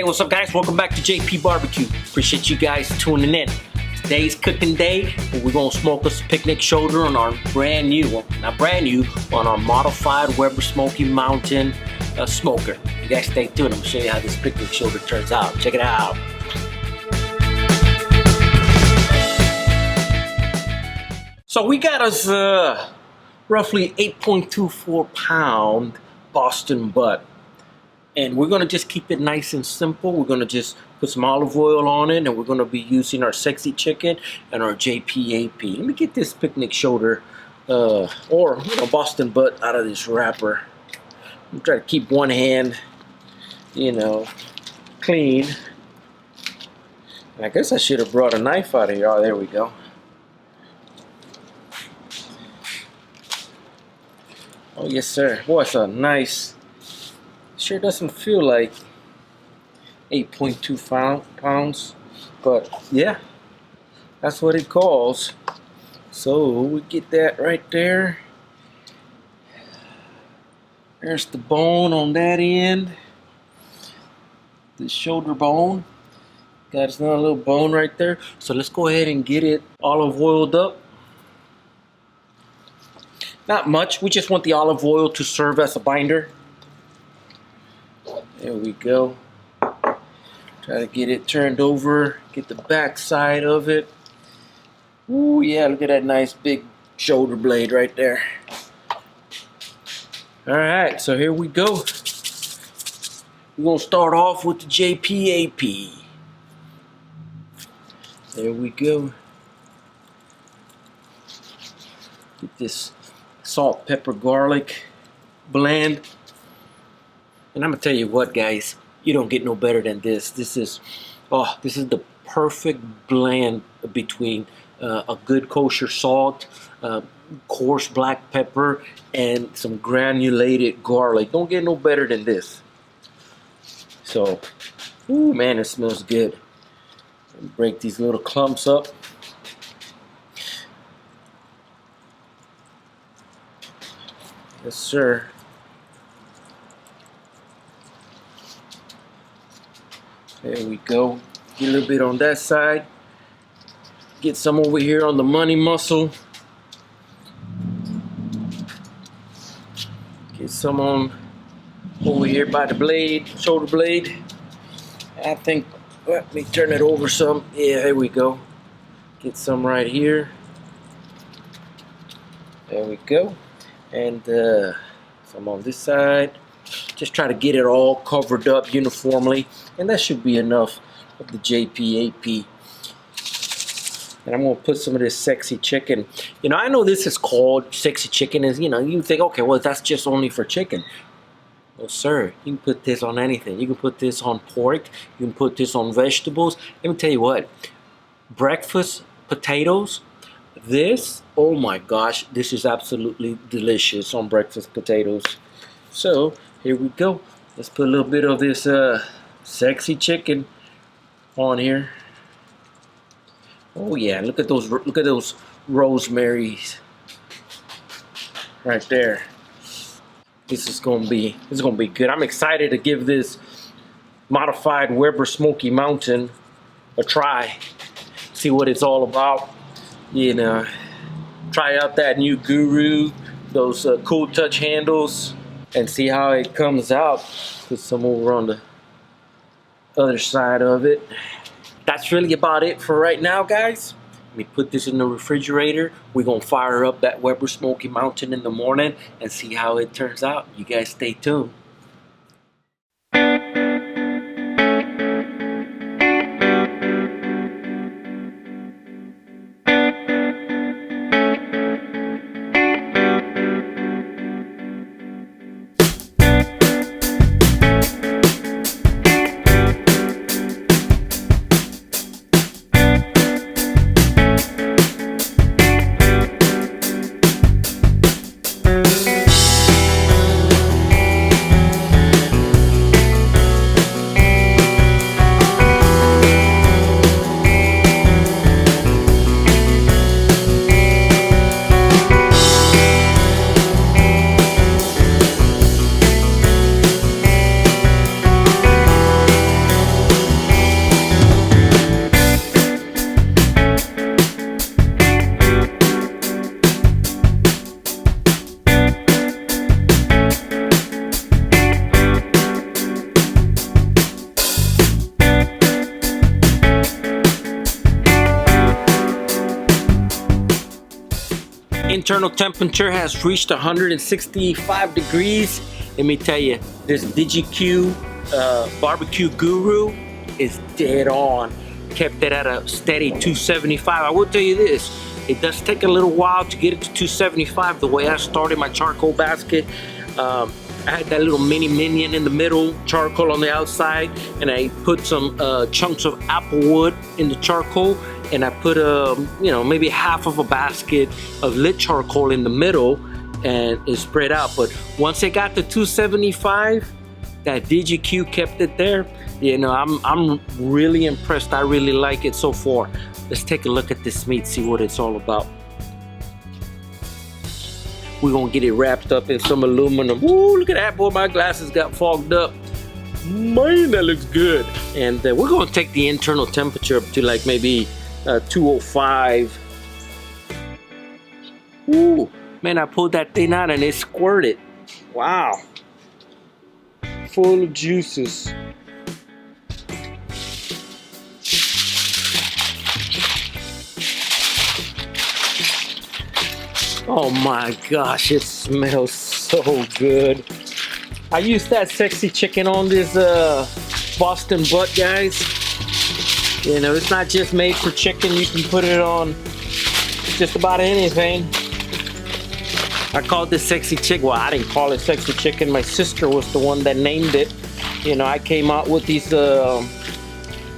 Hey, what's up, guys? Welcome back to J.P.BBQ. Appreciate you guys tuning in. Today's cooking day, and we're gonna smoke us a picnic shoulder on our brand new, on our modified Weber Smokey Mountain smoker. You guys stay tuned. I'm gonna show you how this picnic shoulder turns out. Check it out. So we got us roughly 8.24 pound Boston butt. And we're gonna just keep it nice and simple. We're gonna just put some olive oil on it, and we're gonna be using our sexy chicken and our J.P.BBQ. Let me get this picnic shoulder or Boston butt out of this wrapper. I'm trying to keep one hand, clean. And I guess I should have brought a knife out of here. Oh, there we go. Oh yes, sir. Boy, it's a nice. Sure doesn't feel like 8.2 pounds, but yeah, that's what it calls. So we get that right there. There's the bone on that end, the shoulder bone. Got another little bone right there. So let's go ahead and get it olive oiled up. Not much, we just want the olive oil to serve as a binder. There we go. Try to get it turned over, get the back side of it. Ooh, yeah, look at that nice big shoulder blade right there. Alright, so here we go. We're going to start off with the J.P.BBQ. There we go. Get this salt, pepper, garlic blend. And I'm gonna tell you what, guys, you don't get no better than this. This is the perfect blend between a good kosher salt, coarse black pepper, and some granulated garlic. Don't get no better than this. So, ooh, man, it smells good. Break these little clumps up. Yes, sir. There we go. Get a little bit on that side. Get some over here on the money muscle. Get some on over here by the blade, shoulder blade. I think, let me turn it over some. Yeah, there we go. Get some right here. There we go. And some on this side. Just try to get it all covered up uniformly, and that should be enough of the J.P.BBQ. And I'm gonna put some of this sexy chicken. I know this is called sexy chicken, is you think, okay, well, that's just only for chicken. Well, sir, you can put this on anything. You can put this on pork. You can put this on vegetables. Let me tell you what, breakfast potatoes. This, oh my gosh, this is absolutely delicious on breakfast potatoes. So here we go. Let's put a little bit of this sexy chicken on here. Oh yeah, look at those rosemaries right there. This is gonna be good. I'm excited to give this modified Weber Smokey Mountain a try. See what it's all about. Try out that new Guru, those cool touch handles, and see how it comes out. Put some over on the other side of it. That's really about it for right now, guys. Let me put this in the refrigerator. We're gonna fire up that Weber Smokey Mountain in the morning and see how it turns out. You guys stay tuned. internal temperature has reached 165 degrees. Let me tell you, this BBQ barbecue guru is dead on. Kept it at a steady 275. I will tell you this, it does take a little while to get it to 275. The way I started my charcoal basket, I had that little mini minion in the middle, charcoal on the outside, and I put some chunks of apple wood in the charcoal, and I put you know, maybe half of a basket of lit charcoal in the middle, and it spread out. But once it got to 275, that BBQ kept it there. You know, I'm really impressed. I really like it so far. Let's take a look at this meat, see what it's all about. We're gonna get it wrapped up in some aluminum. Ooh, look at that, boy, my glasses got fogged up. Man, that looks good. And we're gonna take the internal temperature up to like maybe 205. Ooh, man, I pulled that thing out and it squirted. Wow. Full of juices. Oh my gosh, it smells so good. I used that sexy chicken on this Boston butt, guys. You know, it's not just made for chicken. You can put it on just about anything. I called this sexy chicken. Well, I didn't call it sexy chicken. My sister was the one that named it. You know, I came out with these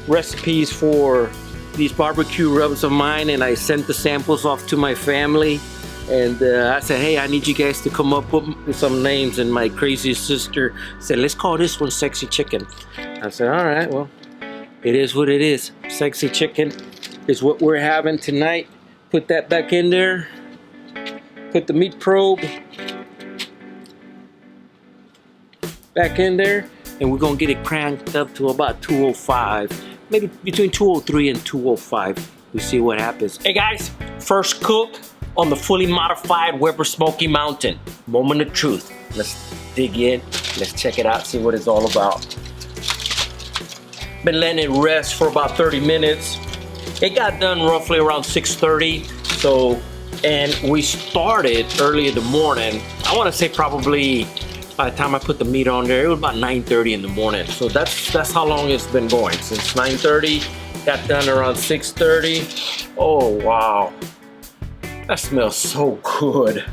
recipes for these barbecue rubs of mine, and I sent the samples off to my family. And I said, hey, I need you guys to come up with some names. And my crazy sister said, let's call this one Sexy Chicken. I said, all right, well, it is what it is. Sexy Chicken is what we're having tonight. Put that back in there. Put the meat probe back in there. And we're going to get it cranked up to about 205. Maybe between 203 and 205. We see what happens. Hey, guys, first cook on the fully modified Weber Smokey Mountain. Moment of truth. Let's dig in. Let's check it out, see what it's all about. Been letting it rest for about 30 minutes. It got done roughly around 6:30. So, and we started early in the morning. I want to say probably by the time I put the meat on there, it was about 9:30 in the morning. So that's how long it's been going. Since 9:30, got done around 6:30. Oh, wow. That smells so good.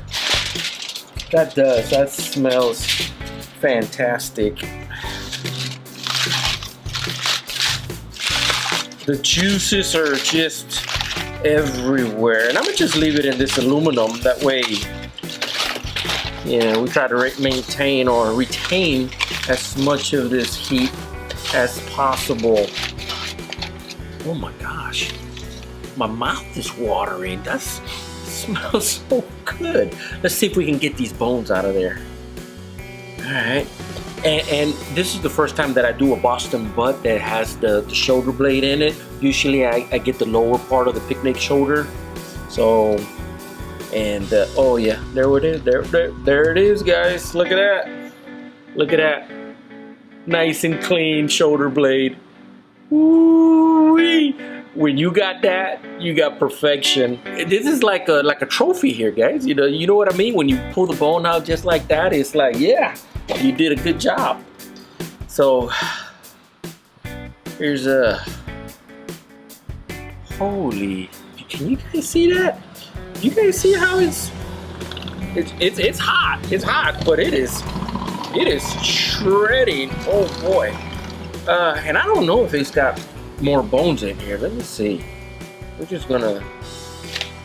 That does. That smells fantastic. The juices are just everywhere. And I'm gonna just leave it in this aluminum. That way, you know, we try to maintain or retain as much of this heat as possible. Oh my gosh. My mouth is watering. That smells so good. Let's see if we can get these bones out of there. All right. And this is the first time that I do a Boston butt that has the shoulder blade in it. Usually I get the lower part of the picnic shoulder. So, and oh yeah, there it is. There it is, guys. Look at that. Look at that. Nice and clean shoulder blade. Woo-wee. When you got that, you got perfection. This is like a trophy here, guys. You know what I mean? When you pull the bone out just like that, it's like, yeah, you did a good job. So here's holy, can you guys see that? You guys see how it's hot. It's hot, but it is shredding. Oh boy. And I don't know if it's got more bones in here. Let me see. We're just gonna,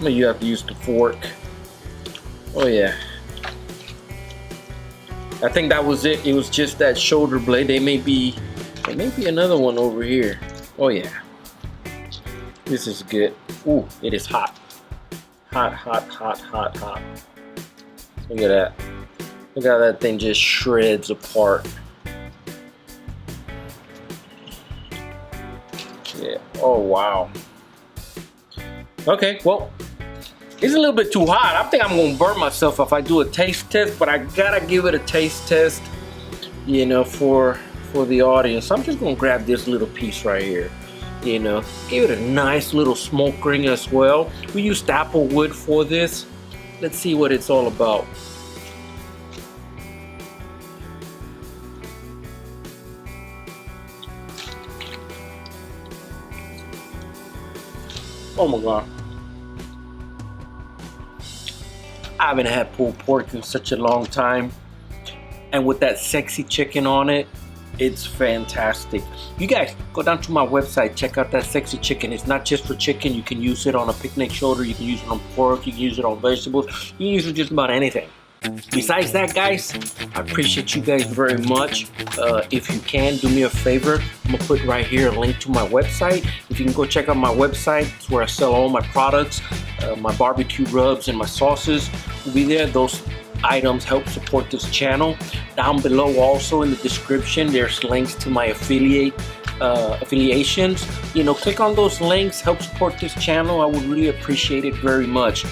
you have to use the fork. Oh yeah. I think that was it. It was just that shoulder blade. There may be another one over here. Oh yeah. This is good. Ooh, it is hot. Hot, hot, hot, hot, hot. Look at that. Look how that thing just shreds apart. Yeah. Oh wow. Okay, well, it's a little bit too hot. I think I'm gonna burn myself if I do a taste test, but I gotta give it a taste test, you know, for the audience. I'm just gonna grab this little piece right here, you know, give it a nice little smoke ring as well. We used apple wood for this, Let's see what it's all about. Oh my God. I haven't had pulled pork in such a long time. And with that sexy chicken on it, it's fantastic. You guys, go down to my website, check out that sexy chicken. It's not just for chicken. You can use it on a picnic shoulder. You can use it on pork. You can use it on vegetables. You can use it just about anything. Besides that, guys, I appreciate you guys very much. If you can, do me a favor. I'm going to put right here a link to my website. If you can go check out my website, it's where I sell all my products. My barbecue rubs and my sauces will be there. Those items help support this channel. Down below also in the description, there's links to my affiliations. You know, click on those links, help support this channel. I would really appreciate it very much.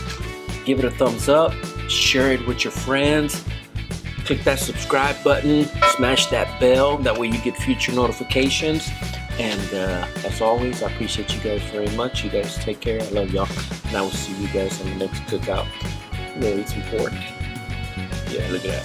Give it a thumbs up, share it with your friends, click that subscribe button, smash that bell, that way you get future notifications. And as always, I appreciate you guys very much. You guys take care. I love y'all, and I will see you guys on the next cookout. We'll eat some pork. Yeah, look at that.